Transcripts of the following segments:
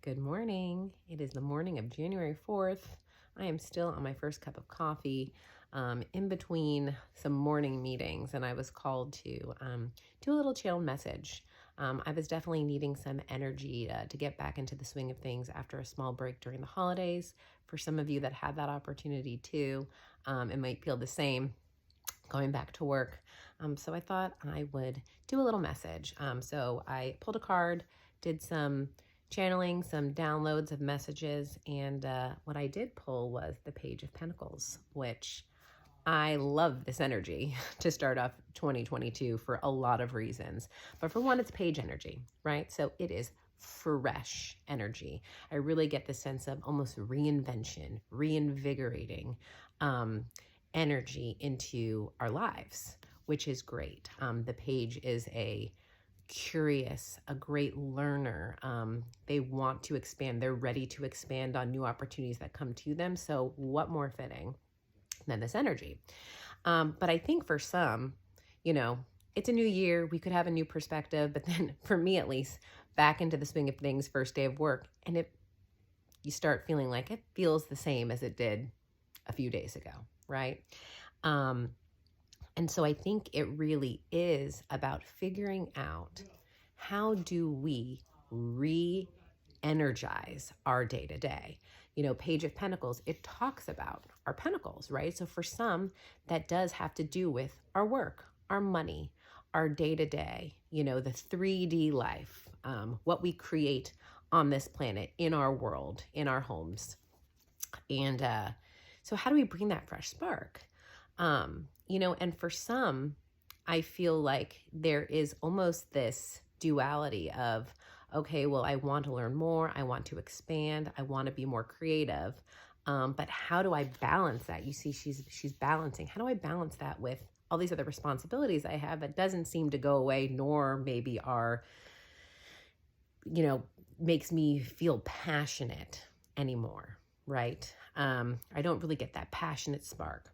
Good morning. It is the morning of January 4th. I am still on my first cup of coffee in between some morning meetings, and I was called to do a little chill message. I was definitely needing some energy to get back into the swing of things after a small break during the holidays. For some of you that had that opportunity too, it might feel the same going back to work. So I thought I would do a little message. So I pulled a card, did some channeling, some downloads of messages, and what I did pull was the Page of Pentacles, which I love this energy to start off 2022 for a lot of reasons. But for one, it's page energy, right? So it is fresh energy. I really get the sense of almost reinvention, reinvigorating energy into our lives, which is great. The page is a great learner. They want to expand. They're ready to expand on new opportunities that come to them. So what more fitting than this energy? But I think for some, it's a new year. We could have a new perspective, but then for me, at least, back into the swing of things, first day of work, and you start feeling like it feels the same as it did a few days ago, right? And so I think it really is about figuring out how do we re-energize our day-to-day. Page of Pentacles, it talks about our pentacles, right? So for some, that does have to do with our work, our money, our day-to-day, the 3D life, what we create on this planet, in our world, in our homes. And so how do we bring that fresh spark? And for some, I feel like there is almost this duality of, okay, well, I want to learn more. I want to expand. I want to be more creative. But how do I balance that? You see, she's balancing. How do I balance that with all these other responsibilities I have that doesn't seem to go away, nor maybe makes me feel passionate anymore, right? I don't really get that passionate spark.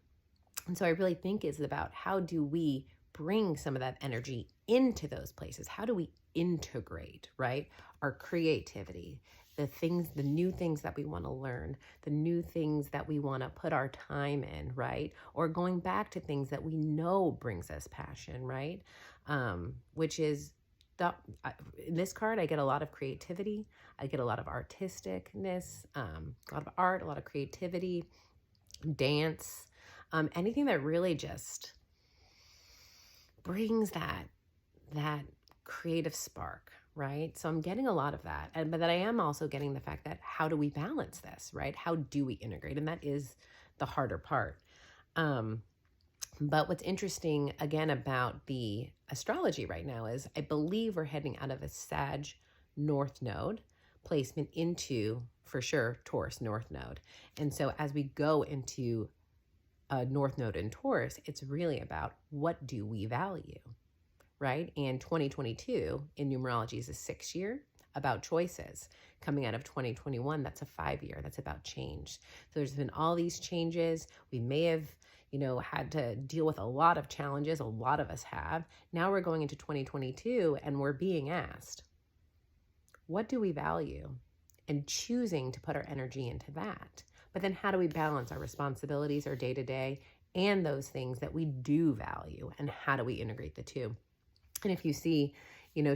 And so I really think it's about how do we bring some of that energy into those places? How do we integrate, right? Our creativity, the new things that we want to learn, the new things that we want to put our time in, right? Or going back to things that we know brings us passion, right? Which is, in this card, I get a lot of creativity. I get a lot of artisticness, a lot of art, a lot of creativity, dance, anything that really just brings that creative spark, right? So I'm getting a lot of that. But that I am also getting the fact that how do we balance this, right? How do we integrate? And that is the harder part. But what's interesting, again, about the astrology right now is I believe we're heading out of a Sag North Node placement into, for sure, Taurus North Node. And so as we go into North Node in Taurus, it's really about what do we value, right? And 2022 in numerology is a 6-year about choices. Coming out of 2021, that's a 5-year. That's about change. So there's been all these changes. We may have, had to deal with a lot of challenges. A lot of us have. Now we're going into 2022 and we're being asked, what do we value? And choosing to put our energy into that. But then how do we balance our responsibilities, our day-to-day, and those things that we do value? And how do we integrate the two? And if you see,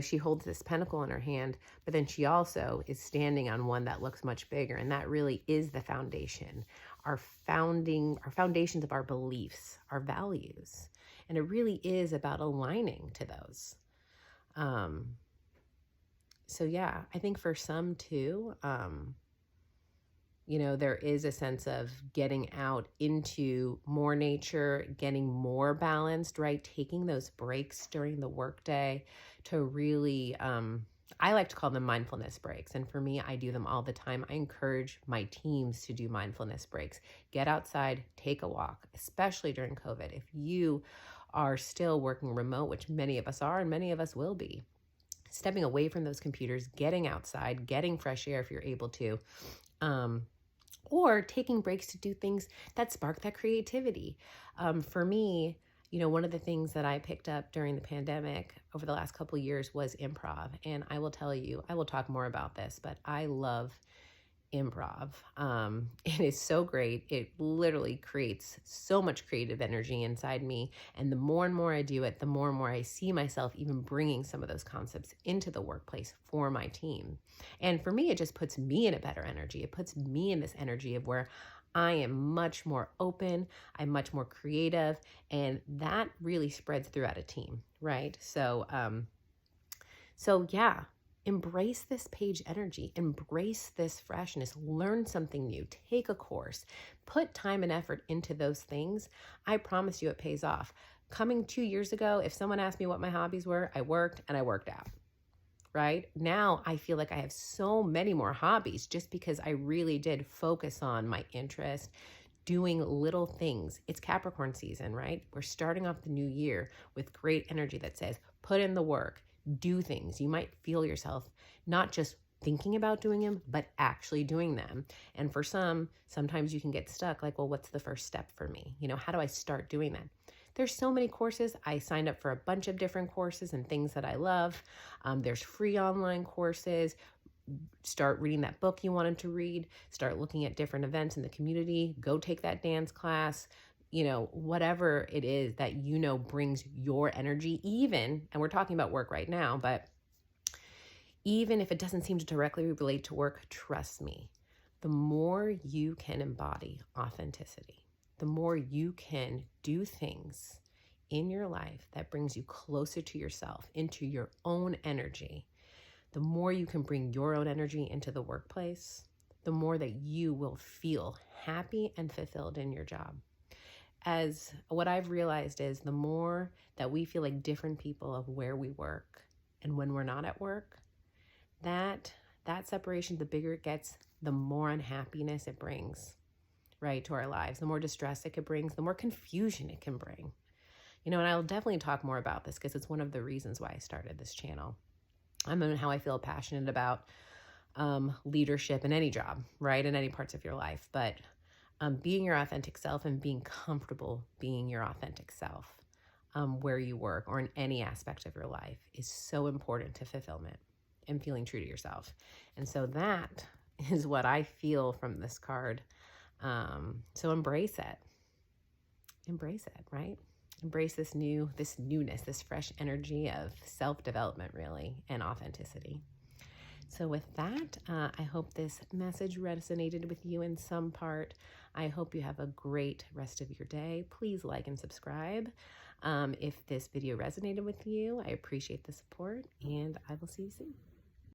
she holds this pentacle in her hand, but then she also is standing on one that looks much bigger. And that really is the foundation, our foundations of our beliefs, our values. And it really is about aligning to those. So yeah, I think for some too, there is a sense of getting out into more nature, getting more balanced, right? Taking those breaks during the workday to really, I like to call them mindfulness breaks. And for me, I do them all the time. I encourage my teams to do mindfulness breaks. Get outside, take a walk, especially during COVID. If you are still working remote, which many of us are and many of us will be, stepping away from those computers, getting outside, getting fresh air if you're able to, or taking breaks to do things that spark that creativity. For me, You know, one of the things that I picked up during the pandemic over the last couple of years was improv. And I will tell you, I will talk more about this, but I love improv. It is so great. It literally creates so much creative energy inside me. And the more and more I do it, the more and more I see myself even bringing some of those concepts into the workplace for my team. And for me, it just puts me in a better energy. It puts me in this energy of where I am much more open, I'm much more creative, and that really spreads throughout a team, right? So yeah, embrace this page energy, embrace this freshness, learn something new, take a course, put time and effort into those things. I promise you it pays off. Coming 2 years ago, if someone asked me what my hobbies were, I worked and I worked out. Right now, I feel like I have so many more hobbies just because I really did focus on my interest, doing little things. It's Capricorn season, right? We're starting off the new year with great energy that says, put in the work, do things. You might feel yourself not just thinking about doing them, but actually doing them. And for sometimes you can get stuck like, well, what's the first step for me? You know, how do I start doing that? There's so many courses. I signed up for a bunch of different courses and things that I love. There's free online courses. Start reading that book you wanted to read. Start looking at different events in the community. Go take that dance class. You know, whatever it is that you know brings your energy, even, and we're talking about work right now, but even if it doesn't seem to directly relate to work, trust me, the more you can embody authenticity, the more you can do things in your life that brings you closer to yourself, into your own energy, the more you can bring your own energy into the workplace, the more that you will feel happy and fulfilled in your job. As what I've realized is the more that we feel like different people of where we work and when we're not at work, that separation, the bigger it gets, the more unhappiness it brings, right, to our lives. The more distress it brings, the more confusion it can bring. You know, and I'll definitely talk more about this because it's one of the reasons why I started this channel. I mean, how I feel passionate about leadership in any job, right, in any parts of your life. But being your authentic self and being comfortable being your authentic self where you work or in any aspect of your life is so important to fulfillment and feeling true to yourself. And so that is what I feel from this card. So embrace it. Embrace it, right? Embrace this newness, this fresh energy of self-development, really, and authenticity. So with that, I hope this message resonated with you in some part. I hope you have a great rest of your day. Please like and subscribe. If this video resonated with you, I appreciate the support, and I will see you soon.